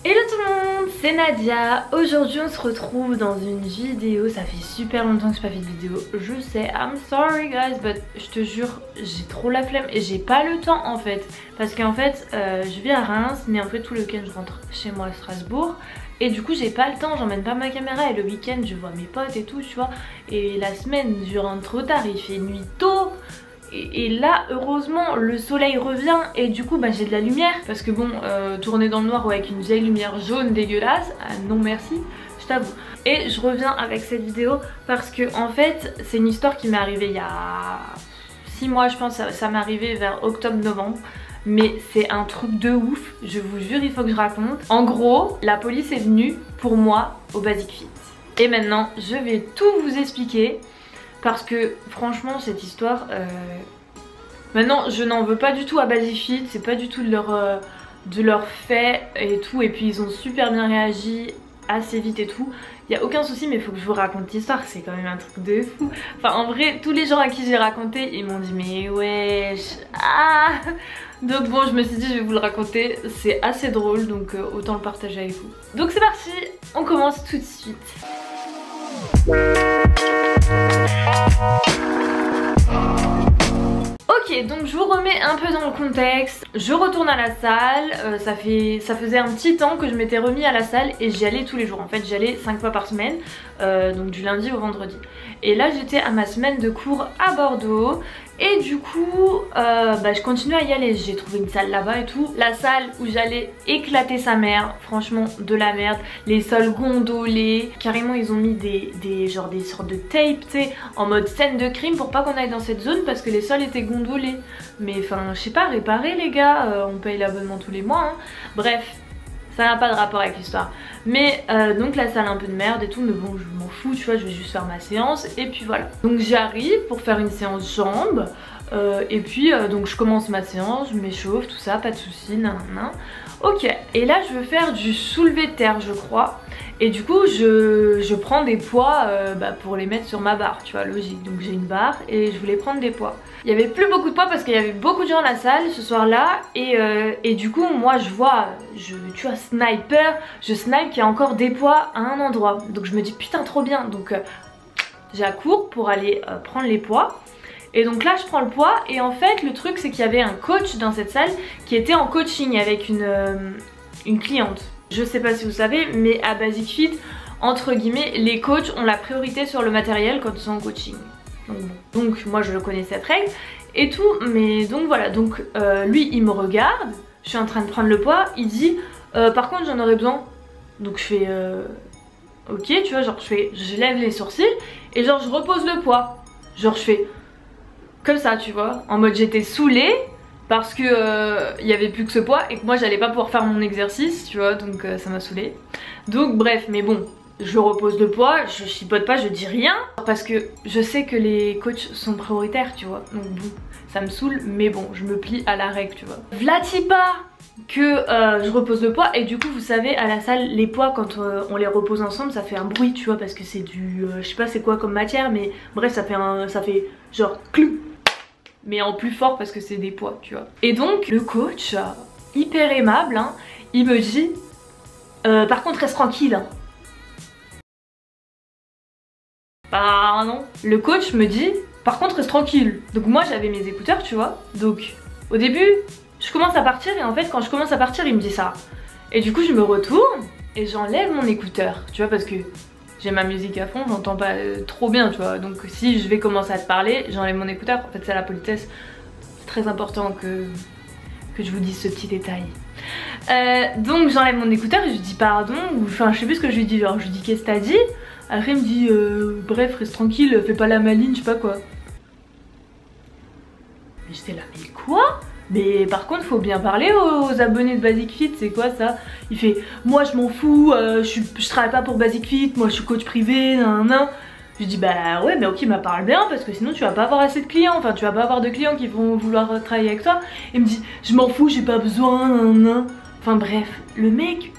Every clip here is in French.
Hello tout le monde, c'est Nadia. Aujourd'hui on se retrouve dans une vidéo. Ça fait super longtemps que j'ai pas fait de vidéo, je sais, I'm sorry guys, but je te jure j'ai trop la flemme et j'ai pas le temps en fait. Parce qu'en fait je vis à Reims, mais en fait tout le week-end je rentre chez moi à Strasbourg. Et du coup j'ai pas le temps, j'emmène pas ma caméra et le week-end je vois mes potes et tout tu vois. Et la semaine je rentre trop tard, il fait nuit tôt. Et là heureusement le soleil revient et du coup bah, j'ai de la lumière. Parce que bon tourner dans le noir ou avec une vieille lumière jaune dégueulasse, non merci, je t'avoue. Et je reviens avec cette vidéo parce que en fait c'est une histoire qui m'est arrivée il y a 6 mois je pense. Ça m'est arrivé vers octobre-novembre. Mais c'est un truc de ouf, je vous jure il faut que je raconte. En gros la police est venue pour moi au Basic Fit. Et maintenant je vais tout vous expliquer. Parce que franchement cette histoire maintenant je n'en veux pas du tout à Basic Fit. C'est pas du tout de leur fait et tout. Et puis ils ont super bien réagi assez vite et tout. Il n'y a aucun souci mais il faut que je vous raconte l'histoire. C'est quand même un truc de fou. Enfin en vrai tous les gens à qui j'ai raconté ils m'ont dit mais wesh ah. Donc bon je me suis dit je vais vous le raconter. C'est assez drôle donc autant le partager avec vous. Donc c'est parti, on commence tout de suite. Ok, donc je vous remets un peu dans le contexte. Je retourne à la salle, ça faisait un petit temps que je m'étais remis à la salle et j'y allais tous les jours. En fait j'y allais 5 fois par semaine, donc du lundi au vendredi. Et là j'étais à ma semaine de cours à Bordeaux. Et du coup je continue à y aller. J'ai trouvé une salle là-bas et tout. La salle où j'allais éclater sa mère. Franchement de la merde. Les sols gondolés. Carrément ils ont mis des sortes de tape tu sais, en mode scène de crime pour pas qu'on aille dans cette zone parce que les sols étaient gondolés. Mais enfin je sais pas, réparer les gars, on paye l'abonnement tous les mois hein. Bref, ça n'a pas de rapport avec l'histoire. Mais donc la salle un peu de merde et tout, mais bon je m'en fous tu vois, je vais juste faire ma séance et puis voilà. Donc j'arrive pour faire une séance jambes et puis donc je commence ma séance, je m'échauffe, tout ça, pas de soucis, nan. Ok, et là je veux faire du soulevé de terre je crois. Et du coup je prends des poids pour les mettre sur ma barre, tu vois, logique. Donc j'ai une barre et je voulais prendre des poids. Il y avait plus beaucoup de poids parce qu'il y avait beaucoup de gens à la salle ce soir là. Et du coup moi je vois, tu vois, sniper, je snipe qu'il y a encore des poids à un endroit. Donc je me dis putain trop bien. Donc j'accours pour aller prendre les poids. Et donc là je prends le poids et en fait le truc c'est qu'il y avait un coach dans cette salle qui était en coaching avec une cliente. Je sais pas si vous savez mais à Basic Fit entre guillemets les coachs ont la priorité sur le matériel quand ils sont en coaching. Donc moi je connais cette règle et tout, mais donc voilà. Donc lui il me regarde, je suis en train de prendre le poids, il dit par contre j'en aurais besoin. Donc je fais ok tu vois, genre je lève les sourcils et genre je repose le poids. Genre je fais comme ça tu vois, en mode j'étais saoulée parce que il y avait plus que ce poids et que moi j'allais pas pouvoir faire mon exercice tu vois, donc ça m'a saoulée. Donc bref, mais bon, je repose le poids, je chipote pas, je dis rien parce que je sais que les coachs sont prioritaires tu vois. Donc bon, ça me saoule mais bon, je me plie à la règle tu vois. Vlati pas que je repose le poids et du coup vous savez à la salle les poids quand on les repose ensemble ça fait un bruit tu vois parce que c'est du je sais pas c'est quoi comme matière mais bref ça fait genre clou. Mais en plus fort parce que c'est des poids tu vois. Et donc le coach hyper aimable hein, il me dit par contre reste tranquille hein. Bah non. Le coach me dit par contre reste tranquille. Donc moi j'avais mes écouteurs tu vois. Donc au début je commence à partir et en fait quand je commence à partir il me dit ça. Et du coup je me retourne et j'enlève mon écouteur tu vois parce que j'ai ma musique à fond, j'entends pas trop bien tu vois. Donc si je vais commencer à te parler, j'enlève mon écouteur. En fait c'est la politesse. C'est très important que je vous dise ce petit détail. Donc j'enlève mon écouteur et je lui dis pardon. Ou enfin je sais plus ce que je lui dis. Genre je lui dis qu'est-ce que t'as dit. Après il me dit bref reste tranquille, fais pas la maline, je sais pas quoi. Mais j'étais là mais quoi? Mais par contre faut bien parler aux abonnés de Basic Fit, c'est quoi ça? Il fait moi je m'en fous, je travaille pas pour Basic Fit, moi je suis coach privé, nan. Je dis bah ouais mais ok mais parle bien parce que sinon tu vas pas avoir assez de clients, enfin tu vas pas avoir de clients qui vont vouloir travailler avec toi. Il me dit je m'en fous, j'ai pas besoin, nan. Enfin bref, le mec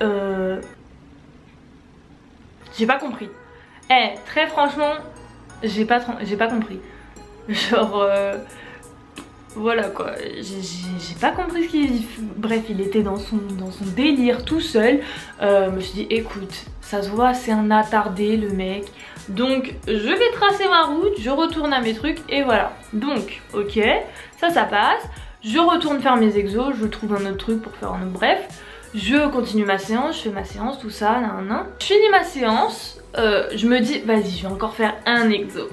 j'ai pas compris. Très franchement j'ai pas compris. Genre Voilà quoi, j'ai pas compris ce qu'il... Bref, il était dans son délire tout seul. Je me suis dit, écoute, ça se voit, c'est un attardé le mec. Donc je vais tracer ma route, je retourne à mes trucs et voilà. Donc, ok, ça passe. Je retourne faire mes exos, je trouve un autre truc pour faire un autre... Bref, je continue ma séance, je fais ma séance, tout ça, nan. Je finis ma séance, je me dis, vas-y, je vais encore faire un exo.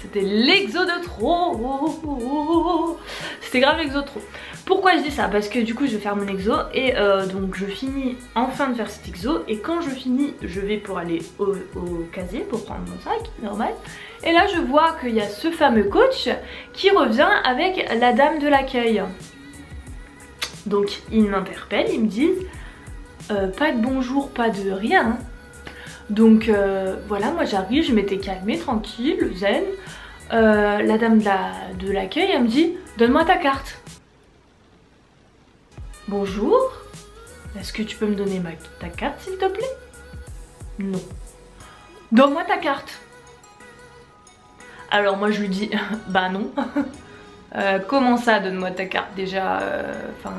C'était l'exo de trop. C'était grave l'exo de trop. Pourquoi je dis ça? Parce que du coup je vais faire mon exo et donc je finis enfin de faire cet exo. Et quand je finis, je vais pour aller au casier pour prendre mon sac, normal. Et là je vois qu'il y a ce fameux coach qui revient avec la dame de l'accueil. Donc ils m'interpellent, ils me disent pas de bonjour, pas de rien. Donc voilà, moi j'arrive, je m'étais calmée, tranquille, zen. La dame de l'accueil, elle me dit, donne-moi ta carte. Bonjour, est-ce que tu peux me donner ta carte s'il te plaît? Non. Donne-moi ta carte. Alors moi je lui dis, bah non. Comment ça, donne-moi ta carte déjà? Enfin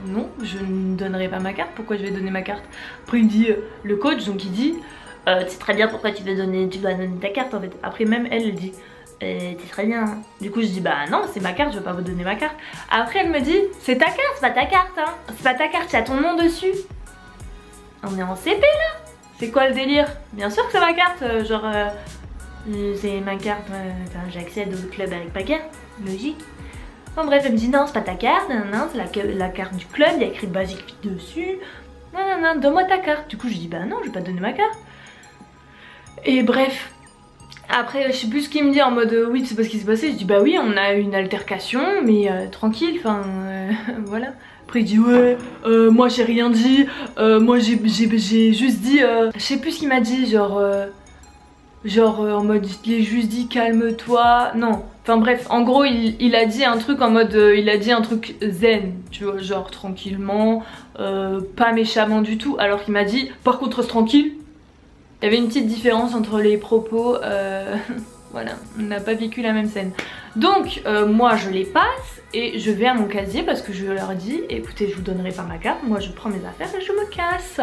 non, je ne donnerai pas ma carte, pourquoi je vais donner ma carte? Après il me dit, le coach, donc il dit, c'est très bien, pourquoi tu vas donner ta carte en fait. Après même elle dit, c'est très bien. Du coup je dis bah non, c'est ma carte, je vais pas vous donner ma carte. Après elle me dit, c'est ta carte, c'est pas ta carte hein. C'est pas ta carte, il y a ton nom dessus. On est en CP là. C'est quoi le délire? Bien sûr que c'est ma carte, genre c'est ma carte, j'accède au club avec ma carte, logique. Bon bref, elle me dit non c'est pas ta carte, c'est la carte du club, il y a écrit Basic Fit dessus. Non, donne-moi ta carte. Du coup je dis bah non, je vais pas te donner ma carte. Et bref, après je sais plus ce qu'il me dit en mode oui c'est pas ce qui s'est passé. Je dis bah oui on a eu une altercation mais tranquille, enfin voilà. Après il dit ouais moi j'ai rien dit, moi j'ai juste dit, je sais plus ce qu'il m'a dit, genre en mode il a juste dit calme-toi, non. Enfin bref, en gros il a dit un truc en mode, il a dit un truc zen, tu vois, genre tranquillement, pas méchamment du tout. Alors qu'il m'a dit par contre reste tranquille. Il y avait une petite différence entre les propos, voilà, on n'a pas vécu la même scène. Donc moi je les passe et je vais à mon casier parce que je leur dis écoutez je vous donnerai pas ma carte, moi je prends mes affaires et je me casse.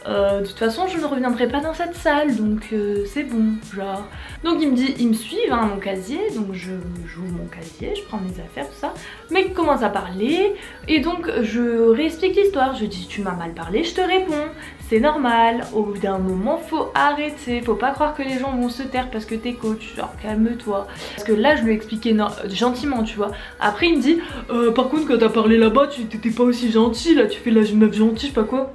De toute façon je ne reviendrai pas dans cette salle donc c'est bon genre. Donc il me dit, ils me suivent hein, à mon casier, donc j'ouvre mon casier, je prends mes affaires tout ça. Le mec commence à parler et donc je réexplique l'histoire, je dis tu m'as mal parlé, je te réponds, c'est normal, au bout d'un moment faut arrêter, faut pas croire que les gens vont se taire parce que t'es coach, genre calme-toi. Parce que là je lui ai expliqué gentiment tu vois, après il me dit par contre quand t'as parlé là-bas tu t'étais pas aussi gentil, là tu fais la meuf gentille je sais pas quoi.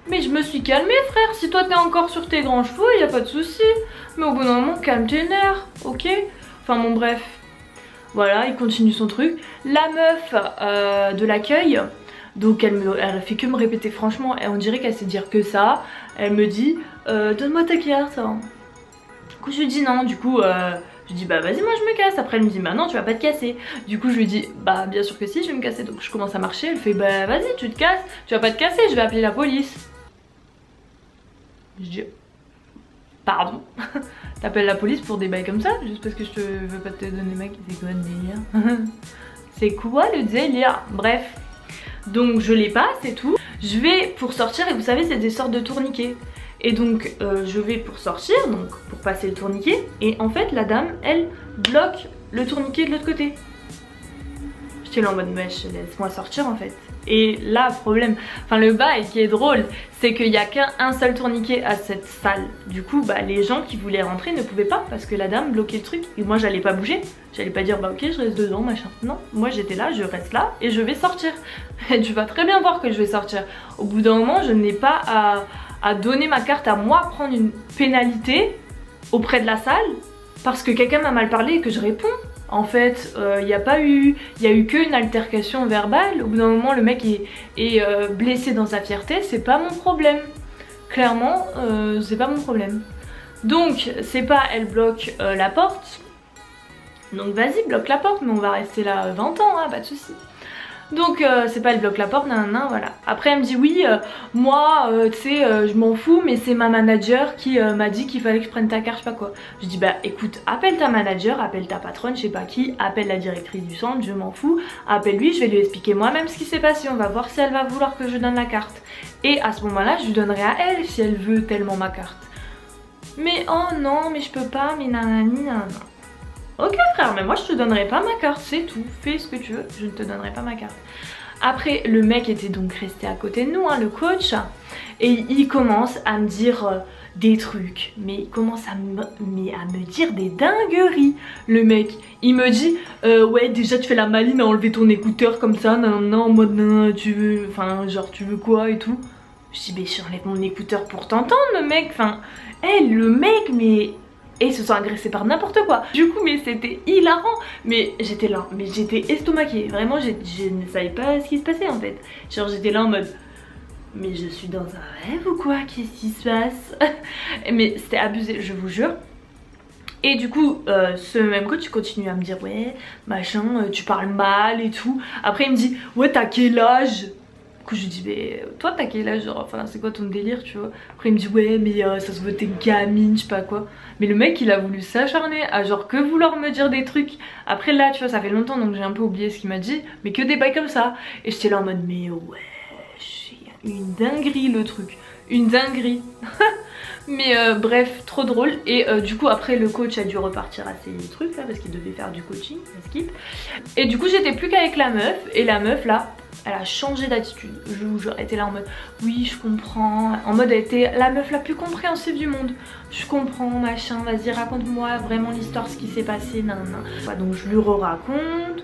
Mais je me suis calmée frère, si toi t'es encore sur tes grands chevaux, y a pas de souci. Mais au bout d'un moment, calme tes nerfs, ok? Enfin bon bref. Voilà, il continue son truc. La meuf de l'accueil, donc elle a fait que me répéter franchement, et on dirait qu'elle sait dire que ça. Elle me dit, donne-moi ta carte. Du coup je lui dis non, du coup je dis bah vas-y moi je me casse. Après elle me dit bah non tu vas pas te casser. Du coup je lui dis bah bien sûr que si je vais me casser. Donc je commence à marcher, elle fait bah vas-y tu te casses. Tu vas pas te casser, je vais appeler la police. Je dis pardon. T'appelles la police pour des bails comme ça juste parce que je veux pas te donner ma carte? C'est quoi le délire? C'est quoi le délire? Bref, donc je les passe et tout. Je vais pour sortir et vous savez c'est des sortes de tourniquets. Et donc je vais pour sortir, donc pour passer le tourniquet. Et en fait la dame elle bloque le tourniquet de l'autre côté. J'étais là en mode mèche, laisse-moi sortir en fait. Et là problème, enfin le bail qui est drôle c'est qu'il n'y a qu'un seul tourniquet à cette salle. Du coup bah les gens qui voulaient rentrer ne pouvaient pas parce que la dame bloquait le truc. Et moi j'allais pas bouger, j'allais pas dire bah ok je reste dedans machin. Non, moi j'étais là, je reste là et je vais sortir. Et tu vas très bien voir que je vais sortir. Au bout d'un moment je n'ai pas à donner ma carte à moi, prendre une pénalité auprès de la salle parce que quelqu'un m'a mal parlé et que je réponds. En fait, il n'y a eu qu'une altercation verbale. Au bout d'un moment, le mec est blessé dans sa fierté, c'est pas mon problème. Clairement, c'est pas mon problème. Donc, c'est pas elle bloque la porte. Donc vas-y, bloque la porte, mais on va rester là 20 ans, hein, pas de soucis. Donc c'est pas elle bloque la porte, nan, nan, voilà. Après elle me dit oui, moi tu sais je m'en fous mais c'est ma manager qui m'a dit qu'il fallait que je prenne ta carte, je sais pas quoi. Je dis bah écoute, appelle ta manager, appelle ta patronne, je sais pas qui, appelle la directrice du centre, je m'en fous, appelle-lui, je vais lui expliquer moi-même ce qui s'est passé, on va voir si elle va vouloir que je donne la carte. Et à ce moment-là je lui donnerai à elle si elle veut tellement ma carte. Mais oh non mais je peux pas, mais nanani nanana. Ok frère, mais moi je te donnerai pas ma carte, c'est tout, fais ce que tu veux, je ne te donnerai pas ma carte. Après le mec était donc resté à côté de nous, hein, le coach, et il commence à me dire des trucs, mais il commence à me dire des dingueries. Le mec, il me dit ouais déjà tu fais la maline à enlever ton écouteur comme ça, non en mode non, tu veux, enfin genre tu veux quoi et tout. Je dis mais j'enlève mon écouteur pour t'entendre le mek, enfin, hey, le mec mais... Et ils se sont agressés par n'importe quoi. Du coup mais c'était hilarant. Mais j'étais là, mais j'étais estomaquée. Vraiment je ne savais pas ce qui se passait en fait. Genre j'étais là en mode mais je suis dans un rêve ou quoi? Qu'est-ce qui se passe? Mais c'était abusé, je vous jure. Et du coup ce même coach continue à me dire ouais machin tu parles mal et tout. Après il me dit ouais t'as quel âge? Du coup je lui dis mais toi t'as quel âge, genre enfin c'est quoi ton délire tu vois. Après il me dit ouais mais ça se voit t'es gamine je sais pas quoi. Mais le mec il a voulu s'acharner à genre que vouloir me dire des trucs. Après là tu vois ça fait longtemps donc j'ai un peu oublié ce qu'il m'a dit, mais que des bails comme ça. Et j'étais là en mode mais ouais une dinguerie le truc, une dinguerie. Mais bref, trop drôle. Et du coup après le coach a dû repartir à ses trucs là parce qu'il devait faire du coaching, skip. Et du coup j'étais plus qu'avec la meuf. Et la meuf là, elle a changé d'attitude. Je vous jure, elle était là en mode oui je comprends. En mode elle était la meuf la plus compréhensive du monde. Je comprends machin, vas-y raconte-moi vraiment l'histoire, ce qui s'est passé, nan nan. Voilà, donc je lui raconte.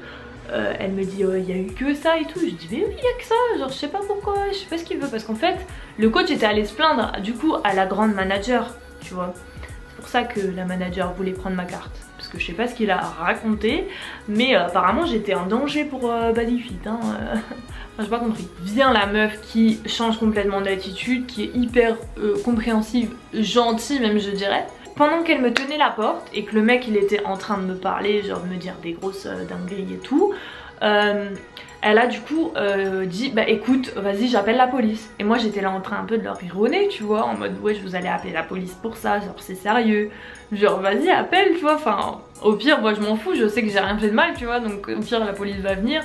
Elle me dit il y a eu que ça et tout. Je dis mais oui il y a que ça, genre je sais pas pourquoi, je sais pas ce qu'il veut. Parce qu'en fait le coach était allé se plaindre du coup à la grande manager, tu vois. C'est pour ça que la manager voulait prendre ma carte. Parce que je sais pas ce qu'il a raconté, mais apparemment j'étais un danger pour Badyfit hein. Enfin j'ai pas compris. Vient la meuf qui change complètement d'attitude, qui est hyper compréhensive, gentille même je dirais. Pendant qu'elle me tenait la porte et que le mec il était en train de me parler, genre de me dire des grosses dingueries et tout, elle a du coup dit bah écoute vas-y j'appelle la police. Et moi j'étais là en train un peu de leur rironner tu vois, en mode ouais je vous allez appeler la police pour ça, genre c'est sérieux, genre vas-y appelle tu vois, enfin au pire moi je m'en fous, je sais que j'ai rien fait de mal tu vois, donc au pire la police va venir,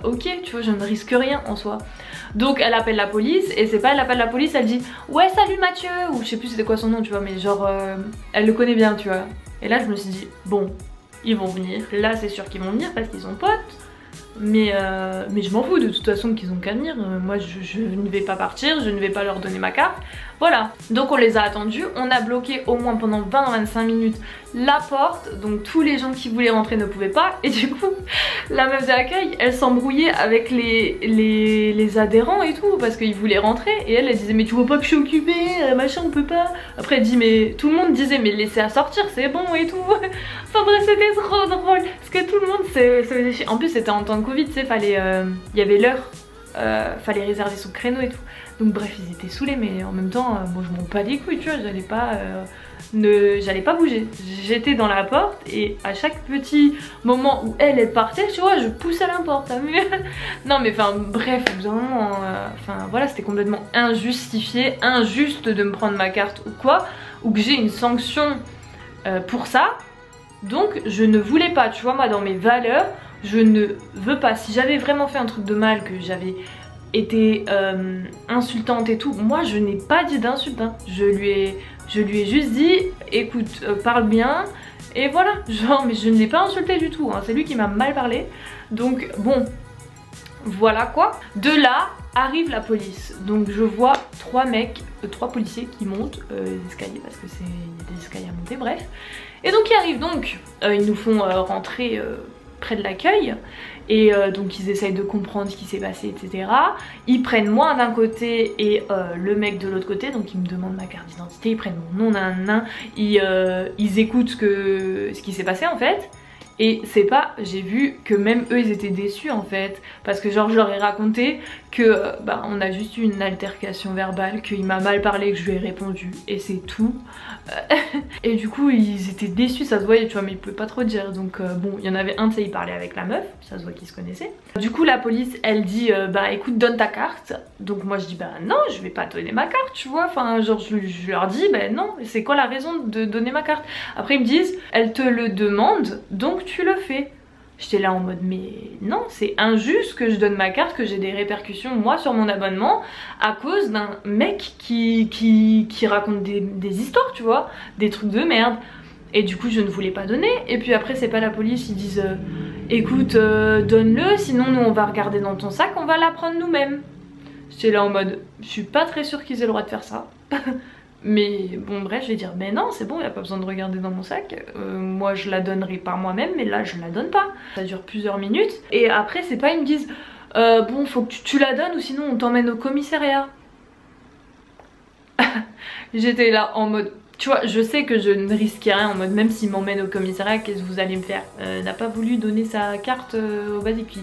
ok tu vois je ne risque rien en soi. Donc elle appelle la police et c'est pas elle appelle la police, elle dit ouais salut Mathieu, ou je sais plus c'était quoi son nom tu vois, mais genre elle le connaît bien tu vois. Et là je me suis dit bon ils vont venir, là c'est sûr qu'ils vont venir parce qu'ils sont potes. Mais je m'en fous de toute façon qu'ils ont qu'à venir, moi je ne vais pas partir, je ne vais pas leur donner ma carte, voilà. Donc on les a attendus, on a bloqué au moins pendant 20-25 minutes la porte, donc tous les gens qui voulaient rentrer ne pouvaient pas. Et du coup la meuf d'accueil elle s'embrouillait avec les adhérents et tout parce qu'ils voulaient rentrer. Et elle disait mais tu vois pas que je suis occupée, machin on peut pas. Après elle dit mais tout le monde disait mais laissez-la sortir c'est bon et tout. Enfin bref c'était trop drôle parce que tout le monde en plus c'était en temps de Covid tu sais, fallait il y avait l'heure, fallait réserver son créneau et tout. Donc bref ils étaient saoulés mais en même temps moi je m'en bats les couilles tu vois, j'allais pas bouger. J'étais dans la porte et à chaque petit moment où elle partait tu vois je poussais la porte, t'as vu. Non mais enfin bref vraiment enfin voilà c'était complètement injustifié, injuste de me prendre ma carte ou quoi, ou que j'ai une sanction pour ça. Donc je ne voulais pas tu vois, moi dans mes valeurs je ne veux pas, si j'avais vraiment fait un truc de mal, que j'avais été insultante et tout, moi je n'ai pas dit d'insulte hein. Je lui ai juste dit écoute parle bien et voilà, genre mais je ne l'ai pas insulté du tout hein. C'est lui qui m'a mal parlé. Donc bon voilà quoi. De là arrive la police, donc je vois trois policiers qui montent les escaliers parce que il y a des escaliers à monter, bref. Et donc ils arrivent, donc ils nous font rentrer près de l'accueil et donc ils essayent de comprendre ce qui s'est passé etc. Ils prennent moi d'un côté et le mec de l'autre côté, donc ils me demandent ma carte d'identité, ils prennent mon nom, nan, ils écoutent ce qui s'est passé en fait. Et c'est pas, j'ai vu que même eux ils étaient déçus en fait, parce que genre je leur ai raconté que bah, on a juste eu une altercation verbale, qu'il m'a mal parlé, que je lui ai répondu et c'est tout. Et du coup ils étaient déçus, ça se voyait, tu vois, mais ils pouvaient pas trop dire. Donc bon, il y en avait un, tu sais, il parlait avec la meuf, ça se voit qu'ils se connaissaient. Du coup la police elle dit bah écoute, donne ta carte. Donc moi je dis bah non, je vais pas donner ma carte, tu vois, enfin genre je leur dis bah non, c'est quoi la raison de donner ma carte? Après ils me disent elle te le demande donc tu le fais. J'étais là en mode mais non, c'est injuste que je donne ma carte, que j'ai des répercussions moi sur mon abonnement à cause d'un mec qui raconte des histoires, tu vois, des trucs de merde. Et du coup je ne voulais pas donner. Et puis après c'est pas la police, ils disent écoute donne-le, sinon nous on va regarder dans ton sac, on va la prendre nous-mêmes. J'étais là en mode je suis pas très sûre qu'ils aient le droit de faire ça. Mais bon bref, je vais dire mais non c'est bon, il n'y a pas besoin de regarder dans mon sac, moi je la donnerai par moi-même, mais là je la donne pas. Ça dure plusieurs minutes et après c'est pas, ils me disent bon faut que tu la donnes ou sinon on t'emmène au commissariat. J'étais là en mode, tu vois, je sais que je ne risquais rien, en mode même s'ils m'emmènent au commissariat, qu'est-ce que vous allez me faire? N'a pas voulu donner sa carte au Basic Fit.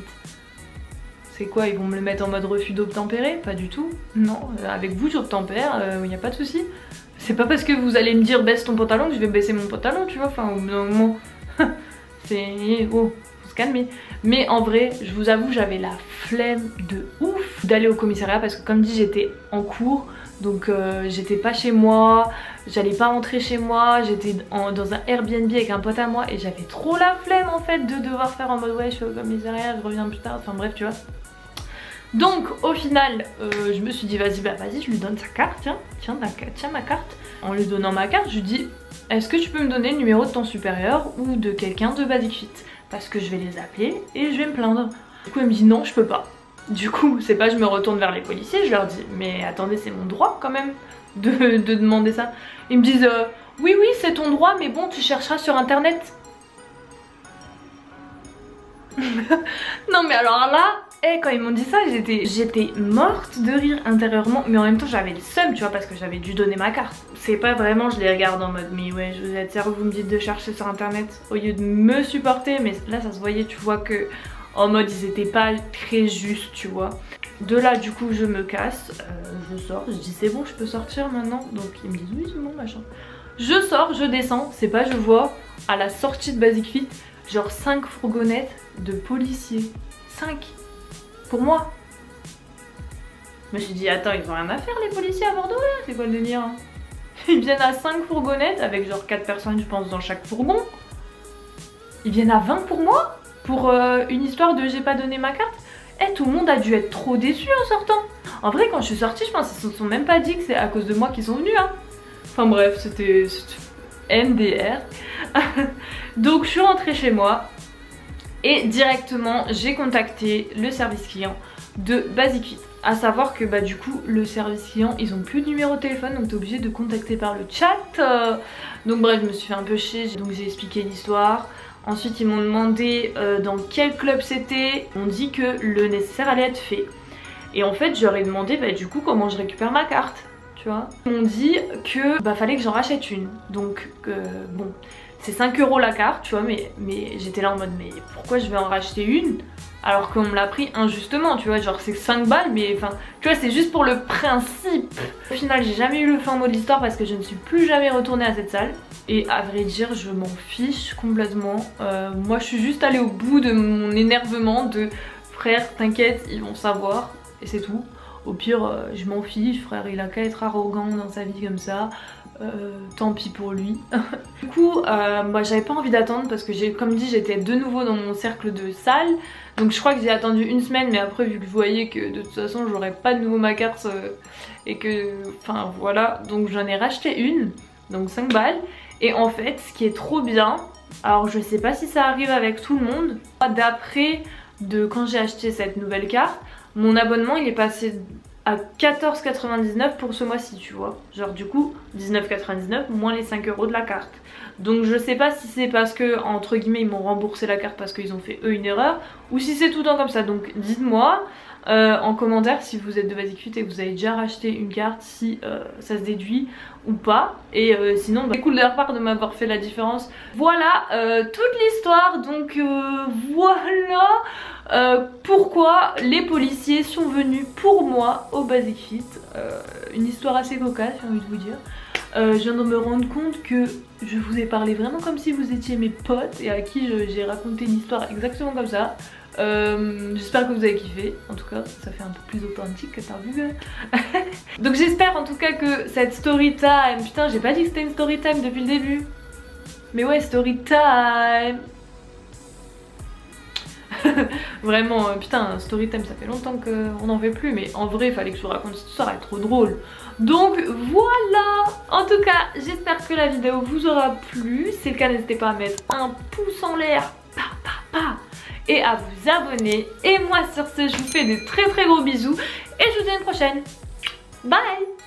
C'est quoi, ils vont me le mettre en mode refus d'obtempérer? Pas du tout. Non, avec vous j'obtempère, il n'y a pas de souci. C'est pas parce que vous allez me dire baisse ton pantalon que je vais baisser mon pantalon, tu vois, enfin au bout d'un moment. C'est... oh, faut se calmer. Mais en vrai, je vous avoue, j'avais la flemme de ouf d'aller au commissariat parce que comme dit j'étais en cours. Donc j'étais pas chez moi, j'allais pas rentrer chez moi, j'étais dans un Airbnb avec un pote à moi et j'avais trop la flemme en fait de devoir faire en mode ouais je suis au commissariat, je reviens plus tard, enfin bref tu vois. Donc au final je me suis dit vas-y bah vas-y je lui donne sa carte, tiens ma carte. En lui donnant ma carte je lui dis est-ce que tu peux me donner le numéro de ton supérieur ou de quelqu'un de Basic Fit parce que je vais les appeler et je vais me plaindre. Du coup elle me dit non je peux pas. Du coup c'est pas je me retourne vers les policiers, je leur dis mais attendez c'est mon droit quand même de demander ça. Ils me disent oui c'est ton droit mais bon tu chercheras sur internet. Non mais alors là, quand ils m'ont dit ça j'étais morte de rire intérieurement, mais en même temps j'avais le seum tu vois parce que j'avais dû donner ma carte. C'est pas vraiment je les regarde en mode mais ouais je vous êtes sérieux, vous me dites de chercher sur internet au lieu de me supporter, mais là ça se voyait tu vois que en mode ils étaient pas très justes tu vois. De là du coup je me casse, je sors, je dis c'est bon je peux sortir maintenant, donc ils me disent oui c'est bon machin. Je sors, je descends, c'est pas je vois à la sortie de Basic Fit genre 5 fourgonnettes de policiers. 5 pour moi. Je me suis dit attends ils ont rien à faire les policiers à Bordeaux là, c'est quoi le délire hein? Ils viennent à 5 fourgonnettes avec genre 4 personnes je pense dans chaque fourgon. Ils viennent à 20 pour moi? Pour une histoire de j'ai pas donné ma carte. Tout le monde a dû être trop déçu en sortant. En vrai quand je suis sortie je pense qu'ils se sont même pas dit que c'est à cause de moi qu'ils sont venus hein. Enfin bref c'était MDR. Donc je suis rentrée chez moi et directement j'ai contacté le service client de Basic Fit. À savoir que bah du coup le service client ils ont plus de numéro de téléphone donc t'es obligé de contacter par le chat. Donc bref je me suis fait un peu chier, donc j'ai expliqué l'histoire. Ensuite ils m'ont demandé dans quel club c'était, on dit que le nécessaire allait être fait. Et en fait je leur ai demandé bah du coup comment je récupère ma carte, tu vois. Ils m'ont dit que bah fallait que j'en rachète une, donc bon c'est 5 € la carte tu vois, mais j'étais là en mode mais pourquoi je vais en racheter une alors qu'on me l'a pris injustement tu vois, genre c'est 5 balles mais enfin tu vois c'est juste pour le principe. Au final j'ai jamais eu le fin mot de l'histoire parce que je ne suis plus jamais retournée à cette salle. Et à vrai dire je m'en fiche complètement, moi je suis juste allée au bout de mon énervement de frère t'inquiète ils vont savoir et c'est tout. Au pire je m'en fiche, frère il a qu'à être arrogant dans sa vie comme ça, tant pis pour lui. Du coup moi j'avais pas envie d'attendre parce que comme dit j'étais de nouveau dans mon cercle de salle. Donc je crois que j'ai attendu une semaine mais après vu que je voyais que de toute façon j'aurais pas de nouveau ma carte et que enfin voilà, donc j'en ai racheté une, donc 5 balles. Et en fait ce qui est trop bien, alors je sais pas si ça arrive avec tout le monde, d'après de quand j'ai acheté cette nouvelle carte, mon abonnement il est passé à 14,99 pour ce mois-ci tu vois. Genre du coup 19,99 moins les 5 € de la carte. Donc je sais pas si c'est parce que entre guillemets ils m'ont remboursé la carte parce qu'ils ont fait eux une erreur ou si c'est tout le temps comme ça. Donc dites-moi en commentaire si vous êtes de Basic Fit et que vous avez déjà racheté une carte, si ça se déduit ou pas. Et sinon c'est cool de leur part de m'avoir fait la différence. Voilà toute l'histoire. Donc voilà pourquoi les policiers sont venus pour moi au Basic Fit. Une histoire assez cocasse, j'ai envie de vous dire. Je viens de me rendre compte que je vous ai parlé vraiment comme si vous étiez mes potes et à qui j'ai raconté une histoire exactement comme ça. J'espère que vous avez kiffé, en tout cas ça fait un peu plus authentique que t'as vu. Donc j'espère en tout cas que cette story time, putain j'ai pas dit que c'était une story time depuis le début. Mais ouais, story time. Vraiment, putain, story time ça fait longtemps qu'on n'en fait plus, mais en vrai il fallait que je vous raconte cette histoire, elle est trop drôle. Donc voilà, en tout cas j'espère que la vidéo vous aura plu. Si c'est le cas, n'hésitez pas à mettre un pouce en l'air et à vous abonner. Et moi sur ce je vous fais de très gros bisous et je vous dis à une prochaine. Bye.